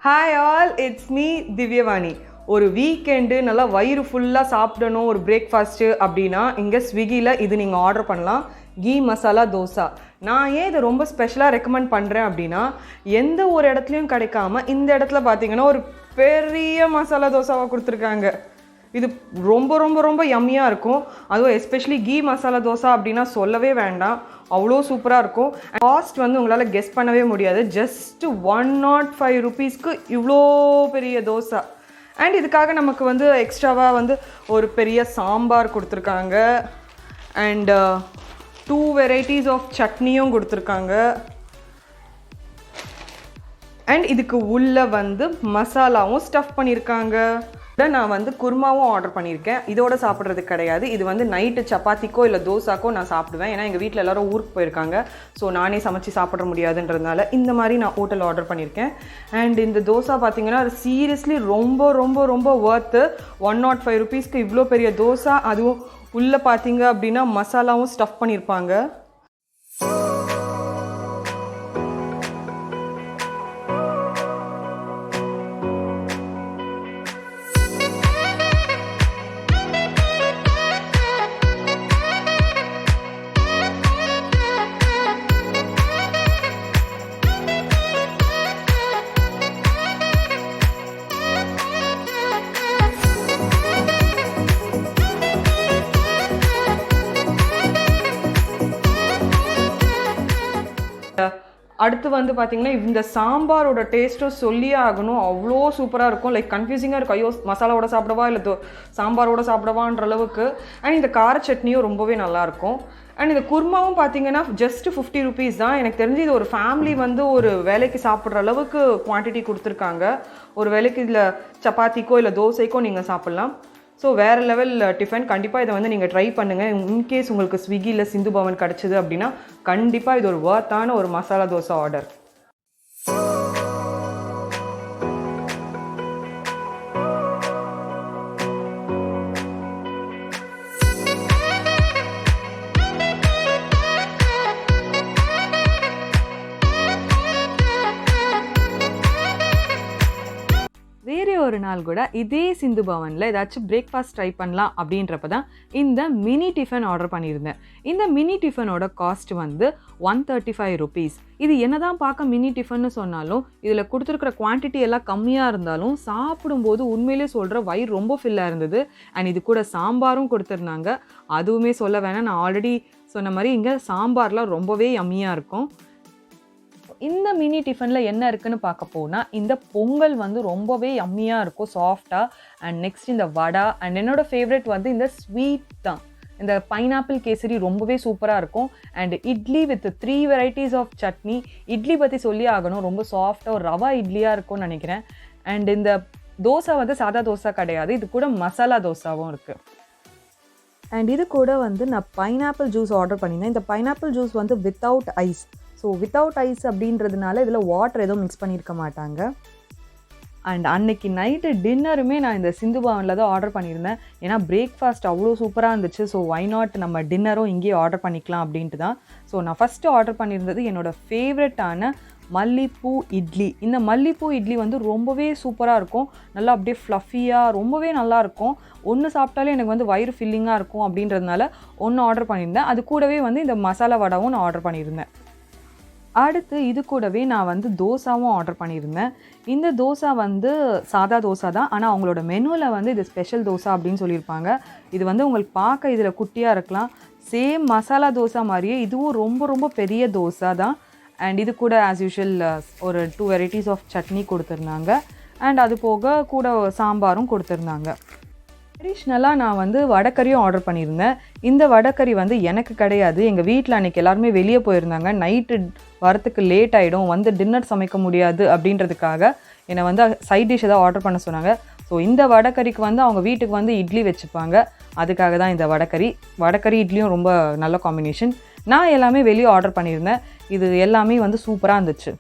Hi all, it's me Divyavani. ஒரு weekend நல்லா வயிறு ஃபுல்லாக சாப்பிடணும் ஒரு பிரேக்ஃபாஸ்ட்டு அப்படின்னா இங்கே ஸ்விக்கியில் இது நீங்கள் ஆர்டர் பண்ணலாம். கீ மசாலா தோசா. நான் ஏன் இதை ரொம்ப ஸ்பெஷலாக ரெக்கமெண்ட் பண்ணுறேன் அப்படின்னா எந்த ஒரு இடத்துலையும் கிடைக்காம இந்த இடத்துல பார்த்தீங்கன்னா ஒரு பெரிய மசாலா தோசாவாக கொடுத்துருக்காங்க. இது ரொம்ப ரொம்ப ரொம்ப யம்மியாக இருக்கும். அதுவும் எஸ்பெஷலி கீ மசாலா தோசா அப்படின்னா சொல்லவே வேண்டாம், அவ்வளோ சூப்பராக இருக்கும். காஸ்ட் வந்து உங்களால் கெஸ் பண்ணவே முடியாது. ஜஸ்ட் 105 rupeesக்கு இவ்வளோ பெரிய தோசை. அண்ட் இதுக்காக நமக்கு வந்து எக்ஸ்ட்ராவாக வந்து ஒரு பெரிய சாம்பார் கொடுத்துருக்காங்க. அண்ட் 2 varieties ஆஃப் சட்னியும் கொடுத்துருக்காங்க. அண்ட் இதுக்கு உள்ளே வந்து மசாலாவும் ஸ்டஃப் பண்ணியிருக்காங்க. நான் வந்து குருமாவும் ஆர்டர் பண்ணியிருக்கேன். இதோட சாப்பிட்றது கிடையாது. இது வந்து நைட்டு சப்பாத்திக்கோ இல்லை தோசாக்கோ நான் சாப்பிடுவேன். ஏன்னா எங்கள் வீட்டில் எல்லோரும் ஊருக்கு போயிருக்காங்க. ஸோ நானே சமைச்சு சாப்பிட முடியாதுன்றதுனால இந்த மாதிரி நான் ஹோட்டல் ஆர்டர் பண்ணியிருக்கேன். அண்ட் இந்த தோசா பார்த்தீங்கன்னா சீரியஸ்லி ரொம்ப ரொம்ப ரொம்ப ஒர்த்து. 105 rupeesக்கு இவ்வளோ பெரிய தோசை. அதுவும் உள்ளே பார்த்தீங்க அப்படின்னா மசாலாவும் ஸ்டஃப் பண்ணியிருப்பாங்க. அடுத்து வந்து பார்த்தீங்கன்னா இந்த சாம்பாரோட டேஸ்ட்டும் சொல்லியே ஆகணும், அவ்வளோ சூப்பராக இருக்கும். லைக் கன்ஃபியூசிங்காக இருக்கும், ஐயோ மசாலாவோட சாப்பிடவா இல்லை சாம்பாரோட சாப்பிடவான்ற அளவுக்கு. அண்ட் இந்த கார சட்னியும் ரொம்பவே நல்லாயிருக்கும். அண்ட் இந்த குருமாவும் பார்த்தீங்கன்னா ஜஸ்ட் 50 rupees தான். எனக்கு தெரிஞ்சு இது ஒரு ஃபேமிலி வந்து ஒரு வேலைக்கு சாப்பிட்ற அளவுக்கு குவான்டிட்டி கொடுத்துருக்காங்க. ஒரு வேலைக்கு இதில் சப்பாத்திக்கோ இல்லை தோசைக்கோ நீங்கள் சாப்பிட்லாம். ஸோ வேறு லெவல் டிஃபன். கண்டிப்பாக இதை வந்து நீங்கள் ட்ரை பண்ணுங்கள். இன்கேஸ் உங்களுக்கு ஸ்விக்கியில் சிந்து பவன் கிடச்சிது அப்படின்னா கண்டிப்பாக இது ஒரு வர்த்தான ஒரு மசாலா தோசை ஆர்டர். வேறு ஒரு நாள் கூட இதே சிந்து பவனில் ஏதாச்சும் பிரேக்ஃபாஸ்ட் ட்ரை பண்ணலாம் அப்படின்றப்ப தான் இந்த மினி டிஃபன் ஆர்டர் பண்ணியிருந்தேன். இந்த மினி டிஃபனோட காஸ்ட் வந்து 135 rupees. இது என்ன தான் பார்க்க மினி டிஃபன்னு சொன்னாலும் இதில் கொடுத்துருக்குற குவான்டிட்டி எல்லாம் கம்மியாக இருந்தாலும் சாப்பிடும்போது உண்மையிலே சொல்கிற வயிறு ரொம்ப ஃபில்லாக இருந்தது. அண்ட் இது கூட சாம்பாரும் கொடுத்துருந்தாங்க. அதுவுமே சொல்ல வேணாம், நான் ஆல்ரெடி சொன்ன மாதிரி இங்கே சாம்பார்லாம் ரொம்பவே யம்மியாக இருக்கும். இந்த மினி டிஃபனில் என்ன இருக்குன்னு பார்க்க போனால் இந்த பொங்கல் வந்து ரொம்பவே யம்மியாக இருக்கும், சாஃப்டாக. அண்ட் நெக்ஸ்ட் இந்த வடை. அண்ட் என்னோடய ஃபேவரட் வந்து இந்த ஸ்வீட் தான், இந்த பைனாப்பிள் கேசரி ரொம்பவே சூப்பராக இருக்கும். And idli with 3 varieties of chutney. Idli பற்றி சொல்லி ஆகணும், ரொம்ப சாஃப்டாக ஒரு ரவா இட்லியாக இருக்கும்னு நினைக்கிறேன். அண்ட் இந்த தோசை வந்து சாதா தோசை கிடையாது, இது கூட மசாலா தோசாவும் இருக்குது. அண்ட் இது கூட வந்து நான் பைனாப்பிள் ஜூஸ் ஆர்டர் பண்ணியிருந்தேன். இந்த பைனாப்பிள் ஜூஸ் வந்து without ice. So without ice அப்படின்றதுனால இதில் வாட்டர் எதுவும் மிக்ஸ் பண்ணியிருக்க மாட்டாங்க. அண்ட் அன்னைக்கு நைட்டு டின்னருமே நான் இந்த சிந்து பவனில் தான் ஆர்டர் பண்ணியிருந்தேன். ஏன்னா பிரேக்ஃபாஸ்ட் அவ்வளோ சூப்பராக இருந்துச்சு. ஸோ ஒய் நாட் நம்ம டின்னரும் இங்கேயே ஆர்டர் பண்ணிக்கலாம் அப்படின்ட்டு தான். ஸோ நான் ஃபஸ்ட்டு ஆர்டர் பண்ணியிருந்தது என்னோடய ஃபேவரட்டான மல்லி பூ இட்லி. இந்த மல்லி பூ இட்லி வந்து ரொம்பவே சூப்பராக இருக்கும், நல்லா அப்படியே ஃப்ளஃபியாக ரொம்பவே நல்லாயிருக்கும். ஒன்று சாப்பிட்டாலே எனக்கு வந்து வயிறு ஃபில்லிங்காக இருக்கும் அப்படின்றதுனால ஒன்று ஆர்டர் பண்ணியிருந்தேன். அது கூடவே வந்து இந்த மசாலா வடாவும் நான் ஆர்டர் பண்ணியிருந்தேன். அடுத்து இது கூடவே நான் வந்து தோசாவும் ஆர்டர் பண்ணியிருந்தேன். இந்த தோசை வந்து சாதா தோசை தான், ஆனால் அவங்களோட மெனுவில் வந்து இது ஸ்பெஷல் தோசை அப்படின்னு சொல்லியிருப்பாங்க. இது வந்து உங்களுக்கு பார்க்க இதில் குட்டியாக இருக்கலாம், சேம் மசாலா தோசை மாதிரியே இதுவும் ரொம்ப ரொம்ப பெரிய தோசை தான். அண்ட் இது கூட ஆஸ் யூஷுவல் ஒரு 2 varieties ஆஃப் சட்னி கொடுத்துருந்தாங்க. அண்ட் அது போக கூட சாம்பாரும் கொடுத்துருந்தாங்க. ட்ரெடிஷ்னலாக நான் வந்து வடக்கறியும் ஆர்டர் பண்ணியிருந்தேன். இந்த வடக்கறி வந்து எனக்கு கிடையாது, எங்கள் வீட்டில் அன்றைக்கி எல்லாருமே வெளியே போயிருந்தாங்க. நைட்டு வரத்துக்கு லேட் ஆகிடும், வந்து டின்னர் சமைக்க முடியாது அப்படின்றதுக்காக என்னை வந்து சைட் டிஷ் ஏதாவது ஆர்டர் பண்ண சொன்னாங்க. ஸோ இந்த வடக்கறிக்கு வந்து அவங்க வீட்டுக்கு வந்து இட்லி வச்சுப்பாங்க, அதுக்காக தான் இந்த வடக்கறி இட்லியும் ரொம்ப நல்ல காம்பினேஷன். நான் எல்லாமே வெளியே ஆர்டர் பண்ணியிருந்தேன். இது எல்லாமே வந்து சூப்பராக இருந்துச்சு.